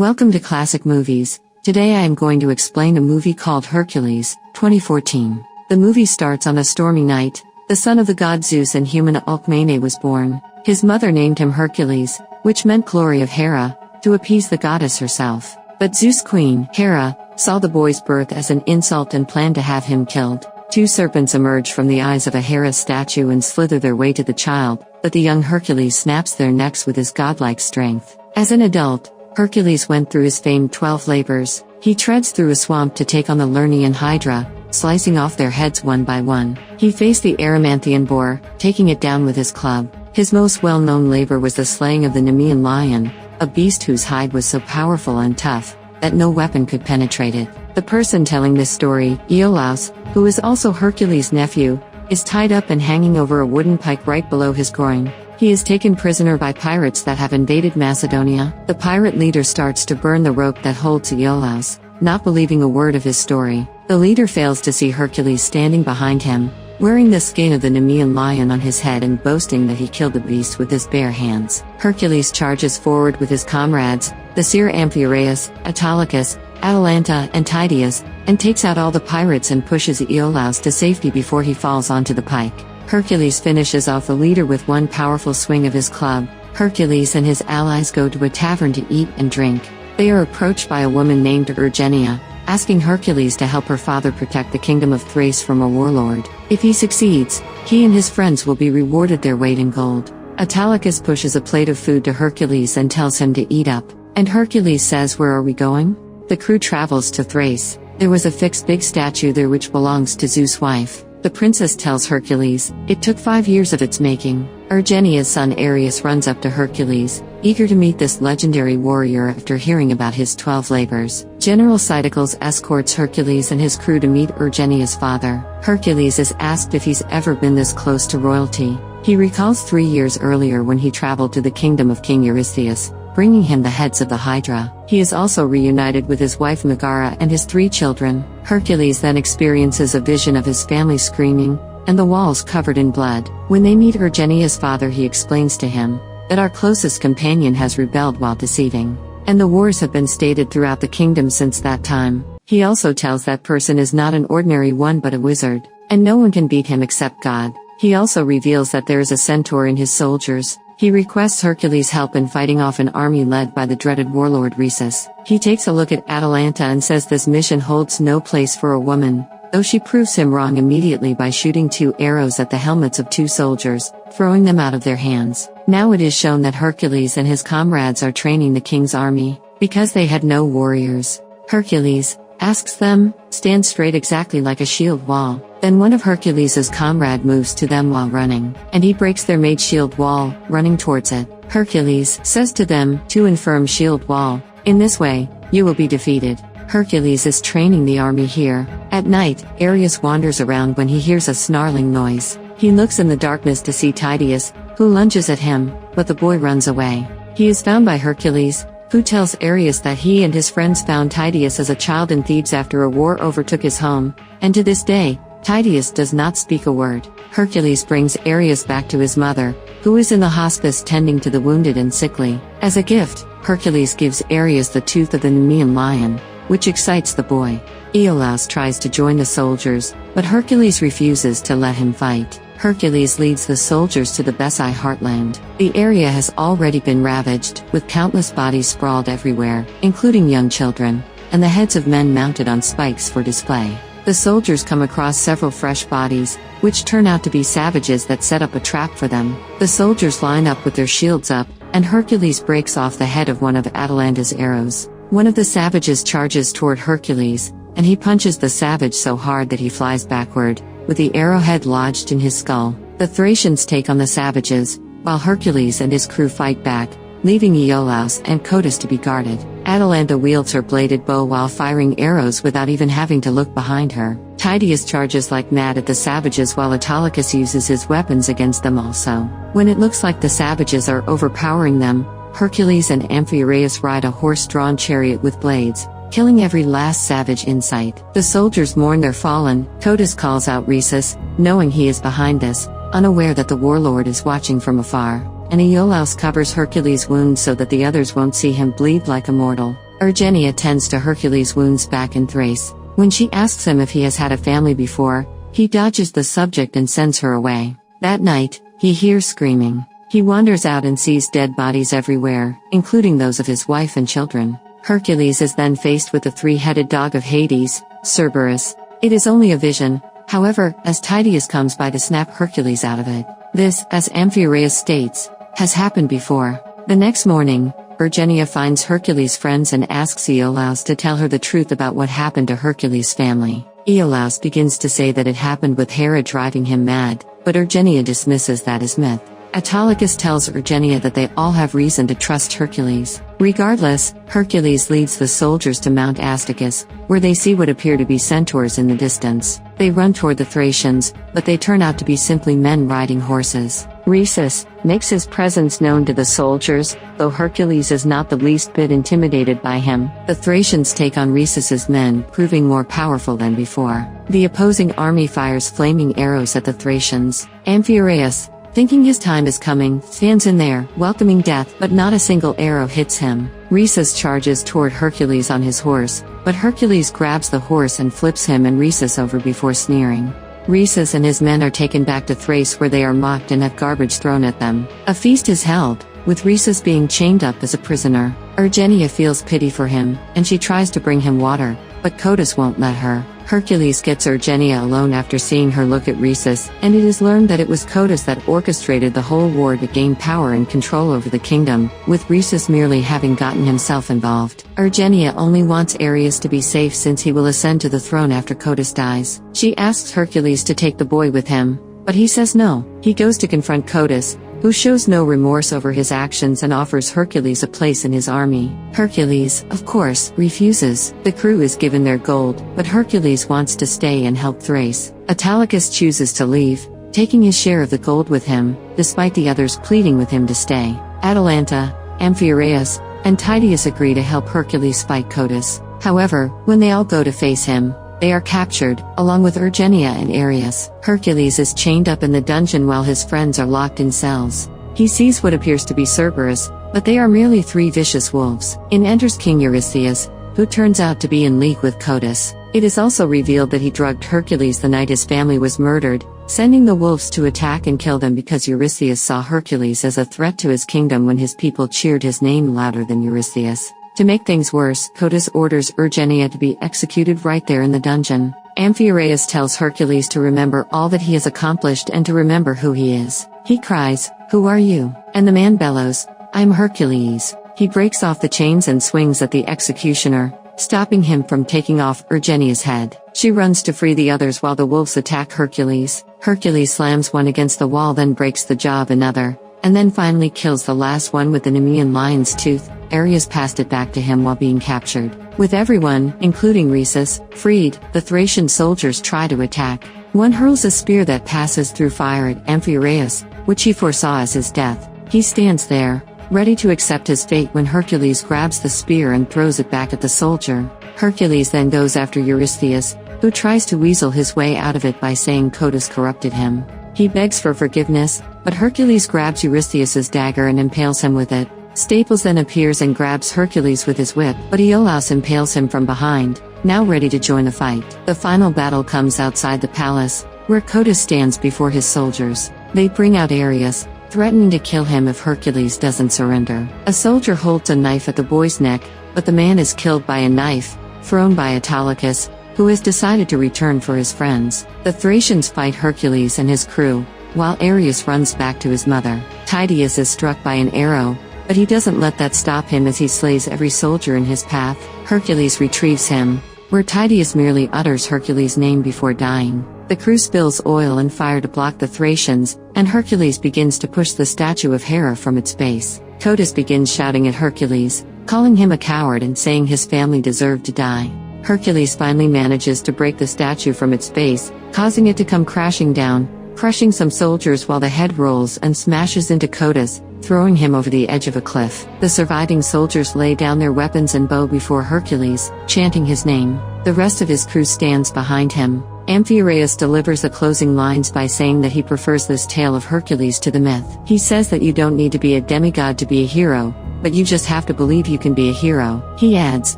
Welcome to Classic Movies. Today I am going to explain a movie called Hercules, 2014. The movie starts on a stormy night. The son of the god Zeus and human Alcmene was born. His mother named him Hercules, which meant glory of Hera, to appease the goddess herself. But Zeus' queen, Hera, saw the boy's birth as an insult and planned to have him killed. Two serpents emerge from the eyes of a Hera statue and slither their way to the child, but the young Hercules snaps their necks with his godlike strength. As an adult, Hercules went through his famed 12 labors. He treads through a swamp to take on the Lernaean Hydra, slicing off their heads one by one. He faced the Erymanthian boar, taking it down with his club. His most well-known labor was the slaying of the Nemean lion, a beast whose hide was so powerful and tough that no weapon could penetrate it. The person telling this story, Iolaus, who is also Hercules' nephew, is tied up and hanging over a wooden pike right below his groin. He is taken prisoner by pirates that have invaded Macedonia. The pirate leader starts to burn the rope that holds Iolaus, not believing a word of his story. The leader fails to see Hercules standing behind him, wearing the skin of the Nemean lion on his head and boasting that he killed the beast with his bare hands. Hercules charges forward with his comrades, the seer Amphiaraus, Autolycus, Atalanta, and Tydeus, and takes out all the pirates and pushes Iolaus to safety before he falls onto the pike. Hercules finishes off the leader with one powerful swing of his club. Hercules and his allies go to a tavern to eat and drink. They are approached by a woman named Urgenia, asking Hercules to help her father protect the kingdom of Thrace from a warlord. If he succeeds, he and his friends will be rewarded their weight in gold. Autolycus pushes a plate of food to Hercules and tells him to eat up. And Hercules says, "Where are we going?" The crew travels to Thrace. There was a fixed big statue there which belongs to Zeus' wife. The princess tells Hercules, it took 5 years of its making. Urgenia's son Ares runs up to Hercules, eager to meet this legendary warrior after hearing about his 12 labors. General Cytocles escorts Hercules and his crew to meet Urgenia's father. Hercules is asked if he's ever been this close to royalty. He recalls 3 years earlier when he traveled to the kingdom of King Eurystheus, bringing him the heads of the Hydra. He is also reunited with his wife Megara and his 3 children. Hercules then experiences a vision of his family screaming, and the walls covered in blood. When they meet Urgenia's father, he explains to him that our closest companion has rebelled while deceiving, and the wars have been stated throughout the kingdom since that time. He also tells that person is not an ordinary one but a wizard, and no one can beat him except God. He also reveals that there is a centaur in his soldiers. He requests Hercules' help in fighting off an army led by the dreaded warlord Rhesus. He takes a look at Atalanta and says this mission holds no place for a woman, though she proves him wrong immediately by shooting 2 arrows at the helmets of 2 soldiers, throwing them out of their hands. Now it is shown that Hercules and his comrades are training the king's army, because they had no warriors. Hercules asks them, stand straight exactly like a shield wall. Then one of Hercules' comrade moves to them while running, and he breaks their made shield wall, running towards it. Hercules says to them, "To infirm shield wall. In this way, you will be defeated." Hercules is training the army here. At night, Ares wanders around when he hears a snarling noise. He looks in the darkness to see Tydeus, who lunges at him, but the boy runs away. He is found by Hercules, who tells Ares that he and his friends found Tydeus as a child in Thebes after a war overtook his home, and to this day, Tydeus does not speak a word. Hercules brings Ares back to his mother, who is in the hospice tending to the wounded and sickly. As a gift, Hercules gives Ares the tooth of the Nemean lion, which excites the boy. Iolaus tries to join the soldiers, but Hercules refuses to let him fight. Hercules leads the soldiers to the Besai heartland. The area has already been ravaged, with countless bodies sprawled everywhere, including young children, and the heads of men mounted on spikes for display. The soldiers come across several fresh bodies, which turn out to be savages that set up a trap for them. The soldiers line up with their shields up, and Hercules breaks off the head of one of Atalanta's arrows. One of the savages charges toward Hercules, and he punches the savage so hard that he flies backward, with the arrowhead lodged in his skull. The Thracians take on the savages, while Hercules and his crew fight back, leaving Iolaus and Codus to be guarded. Atalanta wields her bladed bow while firing arrows without even having to look behind her. Tydeus charges like mad at the savages while Autolycus uses his weapons against them also. When it looks like the savages are overpowering them, Hercules and Amphiaraus ride a horse-drawn chariot with blades, killing every last savage in sight. The soldiers mourn their fallen. Codus calls out Rhesus, knowing he is behind this, unaware that the warlord is watching from afar. and Iolaus covers Hercules' wounds so that the others won't see him bleed like a mortal. Urgenia tends to Hercules' wounds back in Thrace. When she asks him if he has had a family before, he dodges the subject and sends her away. That night, he hears screaming. He wanders out and sees dead bodies everywhere, including those of his wife and children. Hercules is then faced with the three-headed dog of Hades, Cerberus. It is only a vision, however, as Tydeus comes by to snap Hercules out of it. This, as Amphiaraus states, has happened before. The next morning, Urgenia finds Hercules' friends and asks Iolaus to tell her the truth about what happened to Hercules' family. Iolaus begins to say that it happened with Hera driving him mad, but Urgenia dismisses that as myth. Autolycus tells Urgenia that they all have reason to trust Hercules. Regardless, Hercules leads the soldiers to Mount Astacus, where they see what appear to be centaurs in the distance. They run toward the Thracians, but they turn out to be simply men riding horses. Rhesus makes his presence known to the soldiers, though Hercules is not the least bit intimidated by him. The Thracians take on Rhesus's men, proving more powerful than before. The opposing army fires flaming arrows at the Thracians. Amphiaraus, thinking his time is coming, stands in there, welcoming death, but not a single arrow hits him. Rhesus charges toward Hercules on his horse, but Hercules grabs the horse and flips him and Rhesus over before sneering. Rhesus and his men are taken back to Thrace where they are mocked and have garbage thrown at them. A feast is held, with Rhesus being chained up as a prisoner. Urgenia feels pity for him, and she tries to bring him water, but Codus won't let her. Hercules gets Urgenia alone after seeing her look at Rhesus, and it is learned that it was Codus that orchestrated the whole war to gain power and control over the kingdom, with Rhesus merely having gotten himself involved. Urgenia only wants Ares to be safe since he will ascend to the throne after Codus dies. She asks Hercules to take the boy with him, but he says no. He goes to confront Codus, who shows no remorse over his actions and offers Hercules a place in his army. Hercules, of course, refuses. The crew is given their gold, but Hercules wants to stay and help Thrace. Autolycus chooses to leave, taking his share of the gold with him, despite the others pleading with him to stay. Atalanta, Amphiaraus, and Tydeus agree to help Hercules fight Codus. However, when they all go to face him, they are captured, along with Urgenia and Ares. Hercules is chained up in the dungeon while his friends are locked in cells. He sees what appears to be Cerberus, but they are merely three vicious wolves. In enters King Eurystheus, who turns out to be in league with Codus. It is also revealed that he drugged Hercules the night his family was murdered, sending the wolves to attack and kill them because Eurystheus saw Hercules as a threat to his kingdom when his people cheered his name louder than Eurystheus. To make things worse, Codus orders Urgenia to be executed right there in the dungeon. Amphiaraus tells Hercules to remember all that he has accomplished and to remember who he is. He cries, "Who are you?" And the man bellows, "I'm Hercules." He breaks off the chains and swings at the executioner, stopping him from taking off Urgenia's head. She runs to free the others while the wolves attack Hercules. Hercules slams one against the wall, then breaks the jaw of another, and then finally kills the last one with the Nemean lion's tooth. Ares passed it back to him while being captured. With everyone, including Rhesus, freed, the Thracian soldiers try to attack. One hurls a spear that passes through fire at Amphiaraus, which he foresaw as his death. He stands there, ready to accept his fate when Hercules grabs the spear and throws it back at the soldier. Hercules then goes after Eurystheus, who tries to weasel his way out of it by saying Codus corrupted him. He begs for forgiveness, but Hercules grabs Eurystheus's dagger and impales him with it. Staples then appears and grabs Hercules with his whip, but Iolaus impales him from behind, now ready to join the fight. The final battle comes outside the palace, where Codus stands before his soldiers. They bring out Ares, threatening to kill him if Hercules doesn't surrender. A soldier holds a knife at the boy's neck, but the man is killed by a knife, thrown by Autolycus, who has decided to return for his friends. The Thracians fight Hercules and his crew, while Ares runs back to his mother. Tydeus is struck by an arrow, but he doesn't let that stop him as he slays every soldier in his path. Hercules retrieves him, where Tydeus merely utters Hercules' name before dying. The crew spills oil and fire to block the Thracians, and Hercules begins to push the statue of Hera from its base. Codus begins shouting at Hercules, calling him a coward and saying his family deserved to die. Hercules finally manages to break the statue from its base, causing it to come crashing down, crushing some soldiers while the head rolls and smashes into Codus, throwing him over the edge of a cliff. The surviving soldiers lay down their weapons and bow before Hercules, chanting his name. The rest of his crew stands behind him. Amphiaraus delivers the closing lines by saying that he prefers this tale of Hercules to the myth. He says that you don't need to be a demigod to be a hero, but you just have to believe you can be a hero. He adds,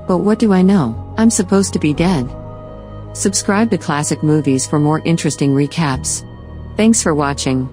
"But what do I know? I'm supposed to be dead." Subscribe to Classic Movies for more interesting recaps. Thanks for watching.